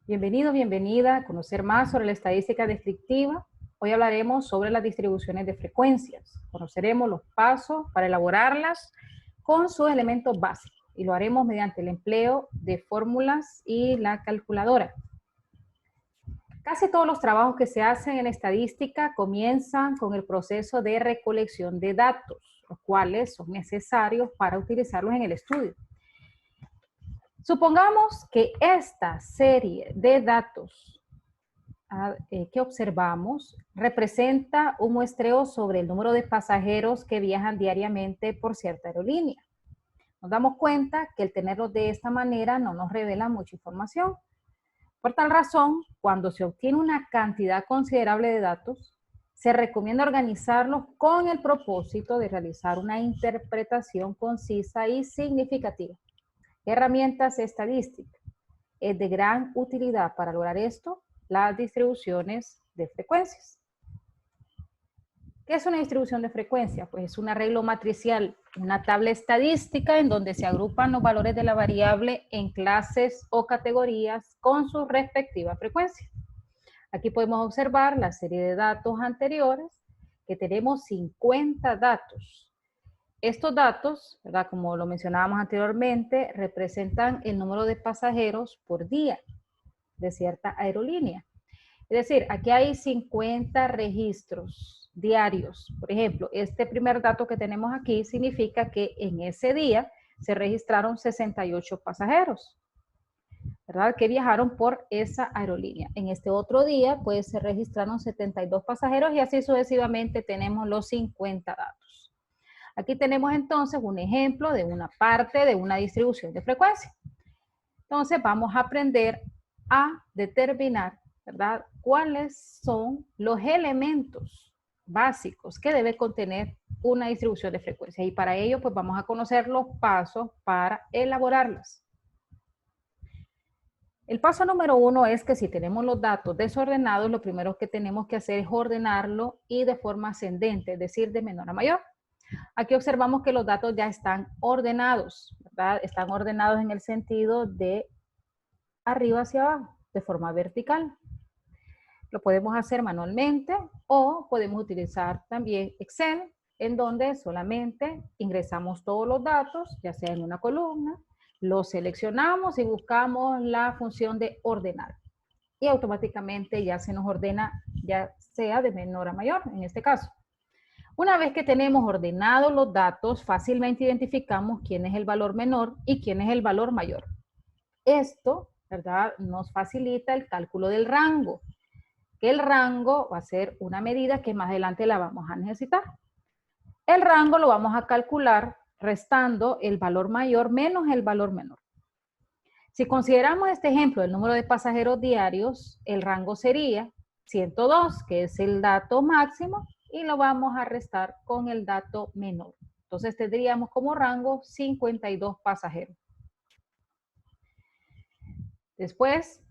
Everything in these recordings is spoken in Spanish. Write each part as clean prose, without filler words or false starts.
Bienvenido, bienvenida a conocer más sobre la estadística descriptiva. Hoy hablaremos sobre las distribuciones de frecuencias. Conoceremos los pasos para elaborarlas con sus elementos básicos y lo haremos mediante el empleo de fórmulas y la calculadora. Casi todos los trabajos que se hacen en estadística comienzan con el proceso de recolección de datos, los cuales son necesarios para utilizarlos en el estudio. Supongamos que esta serie de datos que observamos representa un muestreo sobre el número de pasajeros que viajan diariamente por cierta aerolínea. Nos damos cuenta que el tenerlos de esta manera no nos revela mucha información. Por tal razón, cuando se obtiene una cantidad considerable de datos, se recomienda organizarlos con el propósito de realizar una interpretación concisa y significativa. Herramientas estadísticas. Es de gran utilidad para lograr esto las distribuciones de frecuencias. ¿Qué es una distribución de frecuencia? Pues es un arreglo matricial, una tabla estadística en donde se agrupan los valores de la variable en clases o categorías con sus respectivas frecuencias. Aquí podemos observar la serie de datos anteriores, que tenemos 50 datos. Estos datos, ¿verdad? Como lo mencionábamos anteriormente, representan el número de pasajeros por día de cierta aerolínea. Es decir, aquí hay 50 registros diarios. Por ejemplo, este primer dato que tenemos aquí significa que en ese día se registraron 68 pasajeros, ¿verdad? Que viajaron por esa aerolínea. En este otro día, pues se registraron 72 pasajeros y así sucesivamente tenemos los 50 datos. Aquí tenemos entonces un ejemplo de una parte de una distribución de frecuencia. Entonces vamos a aprender a determinar, ¿verdad?, cuáles son los elementos básicos que debe contener una distribución de frecuencia. Y para ello, pues vamos a conocer los pasos para elaborarlas. El paso número 1 es que si tenemos los datos desordenados, lo primero que tenemos que hacer es ordenarlo y de forma ascendente, es decir, de menor a mayor. Aquí observamos que los datos ya están ordenados, ¿verdad? Están ordenados en el sentido de arriba hacia abajo, de forma vertical. Lo podemos hacer manualmente o podemos utilizar también Excel, en donde solamente ingresamos todos los datos, ya sea en una columna, los seleccionamos y buscamos la función de ordenar. Y automáticamente ya se nos ordena, ya sea de menor a mayor, en este caso. Una vez que tenemos ordenados los datos, fácilmente identificamos quién es el valor menor y quién es el valor mayor. Esto, ¿verdad?, nos facilita el cálculo del rango, que el rango va a ser una medida que más adelante la vamos a necesitar. El rango lo vamos a calcular restando el valor mayor menos el valor menor. Si consideramos este ejemplo del número de pasajeros diarios, el rango sería 102, que es el dato máximo, y lo vamos a restar con el dato menor. Entonces tendríamos como rango 52 pasajeros. Después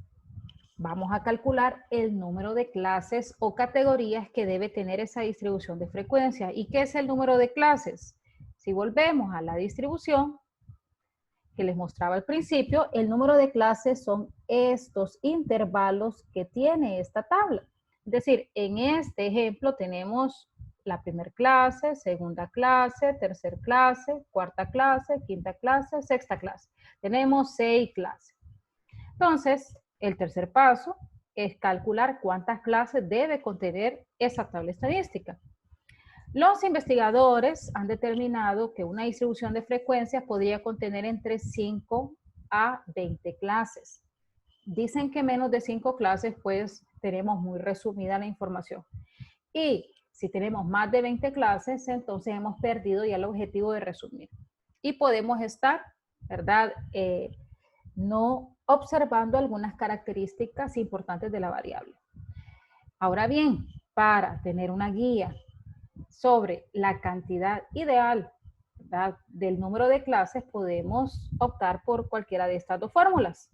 vamos a calcular el número de clases o categorías que debe tener esa distribución de frecuencia. ¿Y qué es el número de clases? Si volvemos a la distribución que les mostraba al principio, el número de clases son estos intervalos que tiene esta tabla. Es decir, en este ejemplo tenemos la primera clase, segunda clase, tercera clase, cuarta clase, quinta clase, sexta clase. Tenemos 6 clases. Entonces, el tercer paso es calcular cuántas clases debe contener esa tabla estadística. Los investigadores han determinado que una distribución de frecuencias podría contener entre 5 a 20 clases. Dicen que menos de 5 clases, pues tenemos muy resumida la información. Y si tenemos más de 20 clases, entonces hemos perdido ya el objetivo de resumir. Y podemos estar, ¿verdad?, no observando algunas características importantes de la variable. Ahora bien, para tener una guía sobre la cantidad ideal, ¿verdad?, del número de clases, podemos optar por cualquiera de estas dos fórmulas,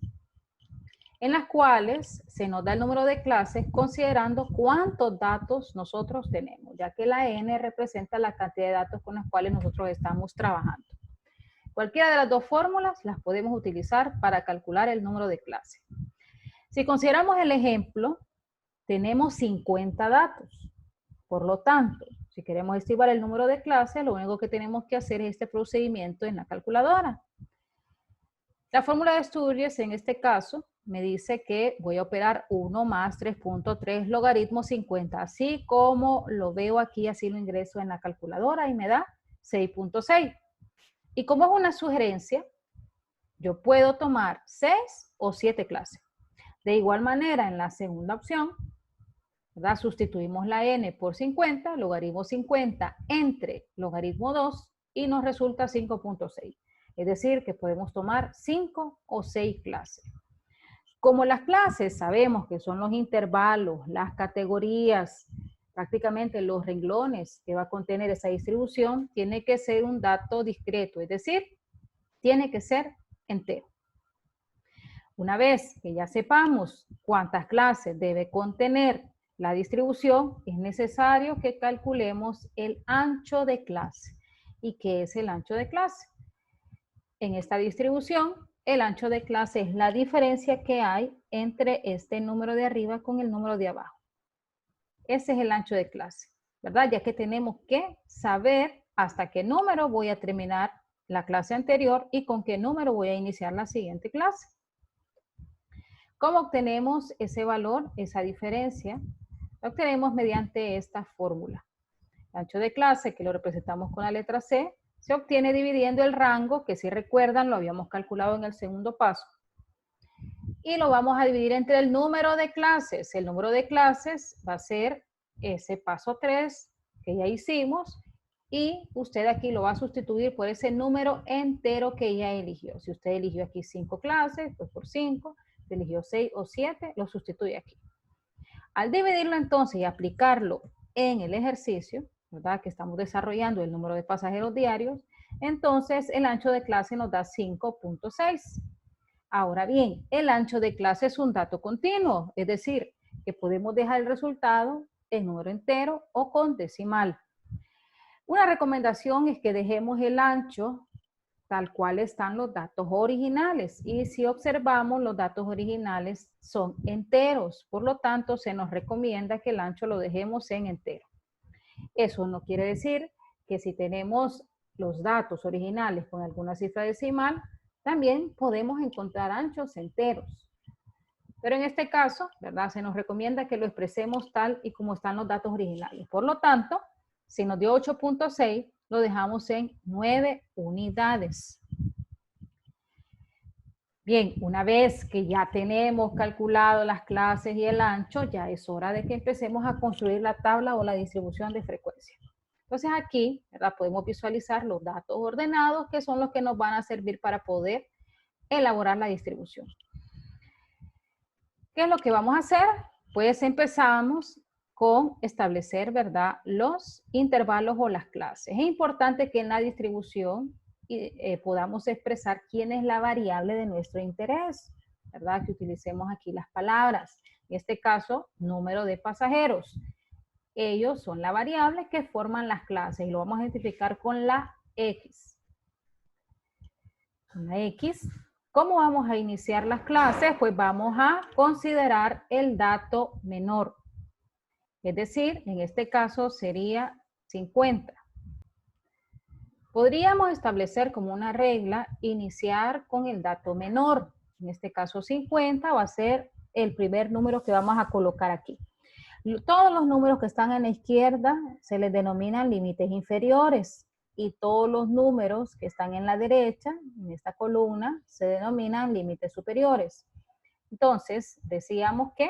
en las cuales se nos da el número de clases considerando cuántos datos nosotros tenemos, ya que la n representa la cantidad de datos con los cuales nosotros estamos trabajando. Cualquiera de las dos fórmulas las podemos utilizar para calcular el número de clases. Si consideramos el ejemplo, tenemos 50 datos. Por lo tanto, si queremos estimar el número de clases, lo único que tenemos que hacer es este procedimiento en la calculadora. La fórmula de Sturges en este caso me dice que voy a operar 1 más 3.3 logaritmo 50. Así como lo veo aquí, así lo ingreso en la calculadora y me da 6.6. Y como es una sugerencia, yo puedo tomar 6 o 7 clases. De igual manera, en la segunda opción, ¿verdad? Sustituimos la n por 50, logaritmo 50 entre logaritmo 2 y nos resulta 5.6. Es decir, que podemos tomar 5 o 6 clases. Como las clases sabemos que son los intervalos, las categorías, prácticamente los renglones que va a contener esa distribución, tiene que ser un dato discreto, es decir, tiene que ser entero. Una vez que ya sepamos cuántas clases debe contener la distribución, es necesario que calculemos el ancho de clase. ¿Y qué es el ancho de clase? En esta distribución, el ancho de clase es la diferencia que hay entre este número de arriba con el número de abajo. Ese es el ancho de clase, ¿verdad? Ya que tenemos que saber hasta qué número voy a terminar la clase anterior y con qué número voy a iniciar la siguiente clase. ¿Cómo obtenemos ese valor, esa diferencia? Lo obtenemos mediante esta fórmula. El ancho de clase, que lo representamos con la letra C, se obtiene dividiendo el rango, que si recuerdan lo habíamos calculado en el segundo paso. Y lo vamos a dividir entre el número de clases. El número de clases va a ser ese paso 3 que ya hicimos. Y usted aquí lo va a sustituir por ese número entero que ya eligió. Si usted eligió aquí 5 clases, pues por 5. Si eligió 6 o 7, lo sustituye aquí. Al dividirlo entonces y aplicarlo en el ejercicio, ¿verdad? Que estamos desarrollando el número de pasajeros diarios, entonces el ancho de clase nos da 5.6. Ahora bien, el ancho de clase es un dato continuo, es decir, que podemos dejar el resultado en número entero o con decimal. Una recomendación es que dejemos el ancho tal cual están los datos originales. Y si observamos, los datos originales son enteros. Por lo tanto, se nos recomienda que el ancho lo dejemos en entero. Eso no quiere decir que si tenemos los datos originales con alguna cifra decimal, también podemos encontrar anchos enteros. Pero en este caso, ¿verdad? Se nos recomienda que lo expresemos tal y como están los datos originales. Por lo tanto, si nos dio 8.6, lo dejamos en 9 unidades. Bien, una vez que ya tenemos calculado las clases y el ancho, ya es hora de que empecemos a construir la tabla o la distribución de frecuencia. Entonces aquí, ¿verdad? Podemos visualizar los datos ordenados que son los que nos van a servir para poder elaborar la distribución. ¿Qué es lo que vamos a hacer? Pues empezamos con establecer, ¿verdad?, los intervalos o las clases. Es importante que en la distribución podamos expresar quién es la variable de nuestro interés, ¿verdad? Que utilicemos aquí las palabras. En este caso, número de pasajeros. Ellos son la variable que forman las clases y lo vamos a identificar con la X. Con la X. ¿Cómo vamos a iniciar las clases? Pues vamos a considerar el dato menor. Es decir, en este caso sería 50. Podríamos establecer como una regla iniciar con el dato menor. En este caso 50 va a ser el primer número que vamos a colocar aquí. Todos los números que están en la izquierda se les denominan límites inferiores y todos los números que están en la derecha, en esta columna, se denominan límites superiores. Entonces, decíamos que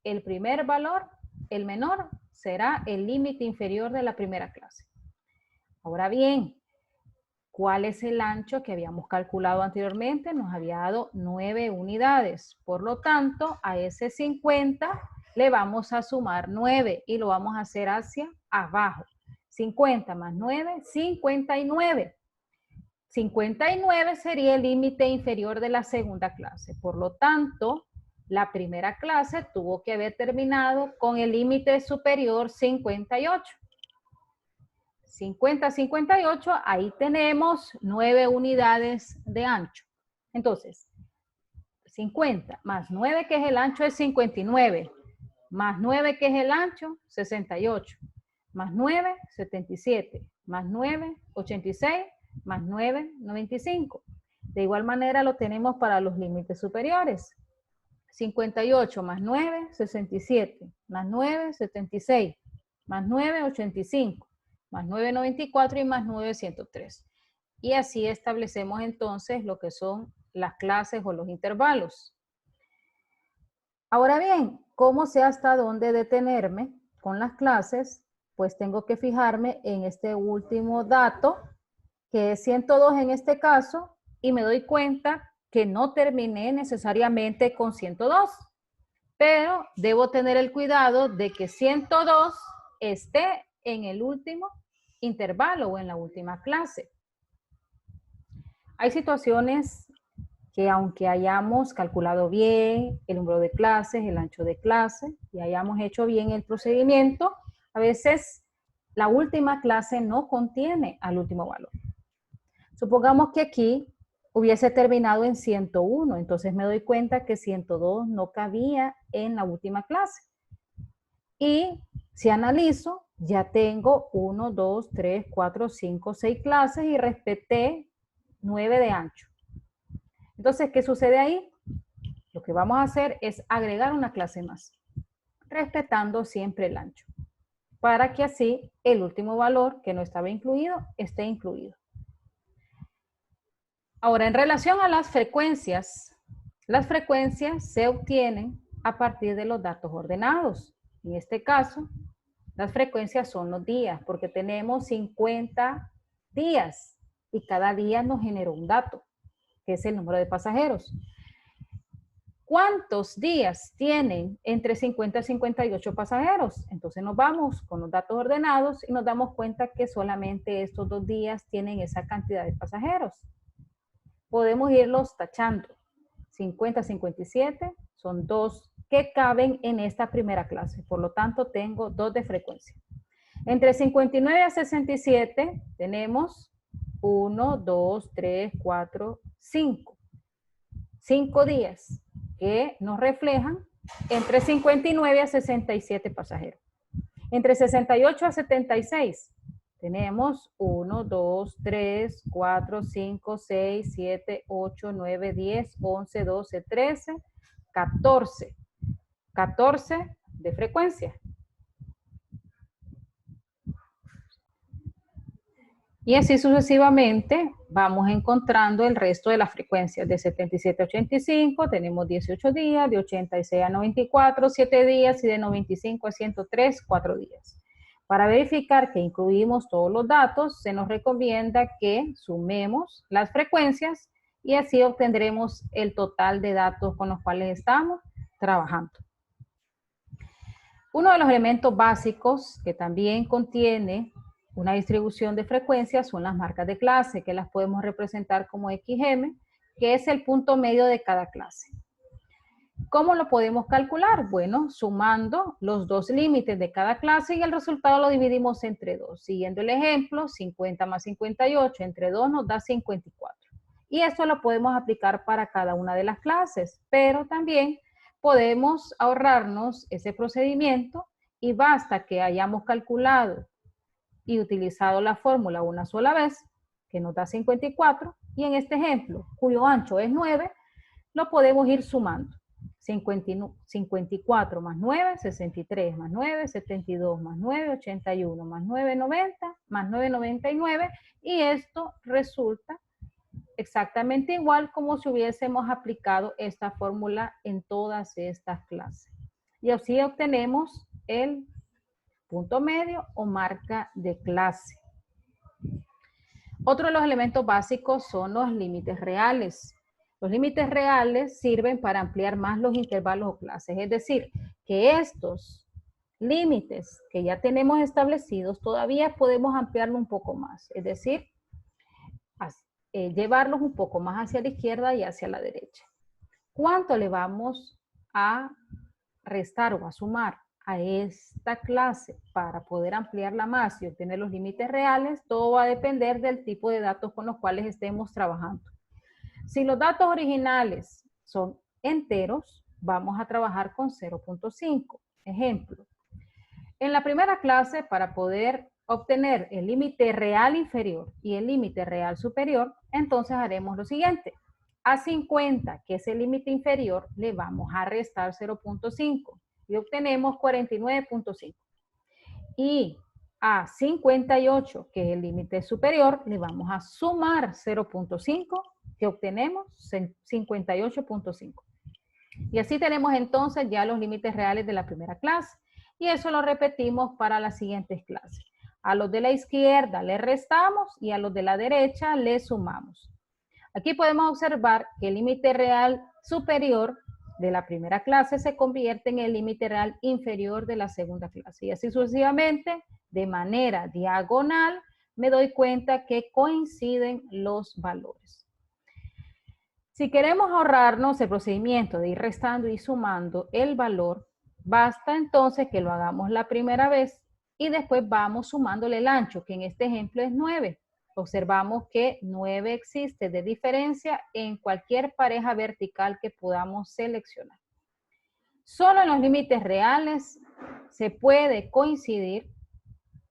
el primer valor, el menor, será el límite inferior de la primera clase. Ahora bien, ¿cuál es el ancho que habíamos calculado anteriormente? Nos había dado 9 unidades. Por lo tanto, a ese 50 le vamos a sumar 9 y lo vamos a hacer hacia abajo. 50 más 9, 59. 59 sería el límite inferior de la segunda clase. Por lo tanto, la primera clase tuvo que haber terminado con el límite superior 58. 50, 58, ahí tenemos 9 unidades de ancho. Entonces, 50, más 9 que es el ancho es 59, más 9 que es el ancho, 68, más 9, 77, más 9, 86, más 9, 95. De igual manera lo tenemos para los límites superiores. 58 más 9, 67, más 9, 76, más 9, 85, más 9, 94 y más 9, 103. Y así establecemos entonces lo que son las clases o los intervalos. Ahora bien, ¿cómo sé hasta dónde detenerme con las clases? Pues tengo que fijarme en este último dato, que es 102 en este caso, y me doy cuenta que no terminé necesariamente con 102, pero debo tener el cuidado de que 102 esté en el último intervalo o en la última clase. Hay situaciones que aunque hayamos calculado bien el número de clases, el ancho de clase, y hayamos hecho bien el procedimiento, a veces la última clase no contiene al último valor. Supongamos que aquí hubiese terminado en 101, entonces me doy cuenta que 102 no cabía en la última clase. Y si analizo, ya tengo 1, 2, 3, 4, 5, 6 clases y respeté 9 de ancho. Entonces, ¿qué sucede ahí? Lo que vamos a hacer es agregar una clase más, respetando siempre el ancho, para que así el último valor que no estaba incluido esté incluido. Ahora, en relación a las frecuencias se obtienen a partir de los datos ordenados. En este caso, las frecuencias son los días, porque tenemos 50 días y cada día nos generó un dato, que es el número de pasajeros. ¿Cuántos días tienen entre 50 y 58 pasajeros? Entonces nos vamos con los datos ordenados y nos damos cuenta que solamente estos 2 días tienen esa cantidad de pasajeros. Podemos irlos tachando. 50, 57 son 2 que caben en esta primera clase. Por lo tanto, tengo 2 de frecuencia. Entre 59 a 67 tenemos 1, 2, 3, 4, 5. 5 días que nos reflejan entre 59 a 67 pasajeros. Entre 68 a 76 tenemos 1, 2, 3, 4, 5, 6, 7, 8, 9, 10, 11, 12, 13, 14. 14 de frecuencia. Y así sucesivamente vamos encontrando el resto de las frecuencias. De 77 a 85 tenemos 18 días, de 86 a 94, 7 días y de 95 a 103, 4 días. Para verificar que incluimos todos los datos, se nos recomienda que sumemos las frecuencias y así obtendremos el total de datos con los cuales estamos trabajando. Uno de los elementos básicos que también contiene una distribución de frecuencias son las marcas de clase, que las podemos representar como XM, que es el punto medio de cada clase. ¿Cómo lo podemos calcular? Bueno, sumando los 2 límites de cada clase y el resultado lo dividimos entre 2. Siguiendo el ejemplo, 50 más 58 entre 2 nos da 54. Y esto lo podemos aplicar para cada una de las clases, pero también podemos ahorrarnos ese procedimiento y basta que hayamos calculado y utilizado la fórmula una sola vez, que nos da 54, y en este ejemplo, cuyo ancho es 9, lo podemos ir sumando. 54 más 9, 63 más 9, 72 más 9, 81 más 9, 90, más 9, 99, y esto resulta exactamente igual como si hubiésemos aplicado esta fórmula en todas estas clases. Y así obtenemos el punto medio o marca de clase. Otro de los elementos básicos son los límites reales. Los límites reales sirven para ampliar más los intervalos o clases, es decir, que estos límites que ya tenemos establecidos todavía podemos ampliarlo un poco más, es decir, llevarlos un poco más hacia la izquierda y hacia la derecha. ¿Cuánto le vamos a restar o a sumar a esta clase para poder ampliarla más y obtener los límites reales? Todo va a depender del tipo de datos con los cuales estemos trabajando. Si los datos originales son enteros, vamos a trabajar con 0.5. Ejemplo, en la primera clase, para poder obtener el límite real inferior y el límite real superior, entonces haremos lo siguiente. A 50, que es el límite inferior, le vamos a restar 0.5 y obtenemos 49.5. Y a 58, que es el límite superior, le vamos a sumar 0.5, que obtenemos 58.5. Y así tenemos entonces ya los límites reales de la primera clase. Y eso lo repetimos para las siguientes clases. A los de la izquierda le restamos y a los de la derecha le sumamos. Aquí podemos observar que el límite real superior de la primera clase se convierte en el límite real inferior de la segunda clase. Y así sucesivamente, de manera diagonal, me doy cuenta que coinciden los valores. Si queremos ahorrarnos el procedimiento de ir restando y sumando el valor, basta entonces que lo hagamos la primera vez y después vamos sumándole el ancho, que en este ejemplo es 9. Observamos que 9 existe de diferencia en cualquier pareja vertical que podamos seleccionar. Solo en los límites reales se puede coincidir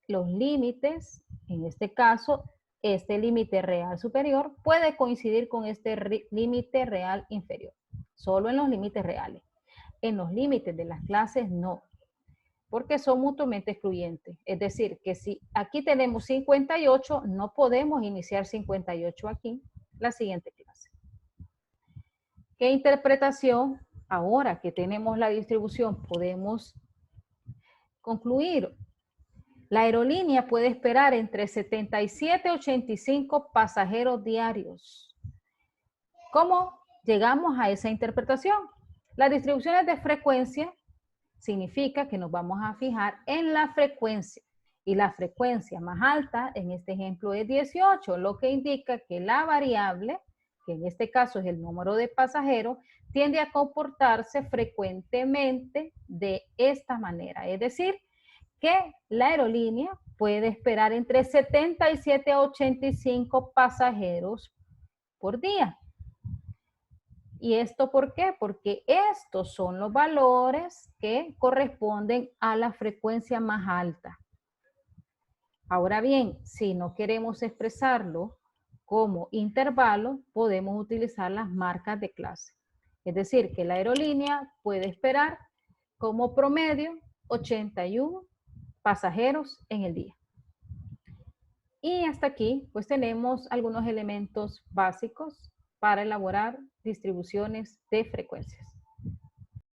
los límites, en este caso, este límite real superior puede coincidir con este límite real inferior. Solo en los límites reales. En los límites de las clases no, porque son mutuamente excluyentes. Es decir, que si aquí tenemos 58, no podemos iniciar 58 aquí, la siguiente clase. ¿Qué interpretación, ahora que tenemos la distribución, podemos concluir? La aerolínea puede esperar entre 77 y 85 pasajeros diarios. ¿Cómo llegamos a esa interpretación? Las distribuciones de frecuencia significa que nos vamos a fijar en la frecuencia. Y la frecuencia más alta en este ejemplo es 18, lo que indica que la variable, que en este caso es el número de pasajeros, tiende a comportarse frecuentemente de esta manera. Es decir, que la aerolínea puede esperar entre 77 a 85 pasajeros por día. ¿Y esto por qué? Porque estos son los valores que corresponden a la frecuencia más alta. Ahora bien, si no queremos expresarlo como intervalo, podemos utilizar las marcas de clase. Es decir, que la aerolínea puede esperar como promedio 81 pasajeros en el día. Y hasta aquí, pues tenemos algunos elementos básicos para elaborar distribuciones de frecuencias.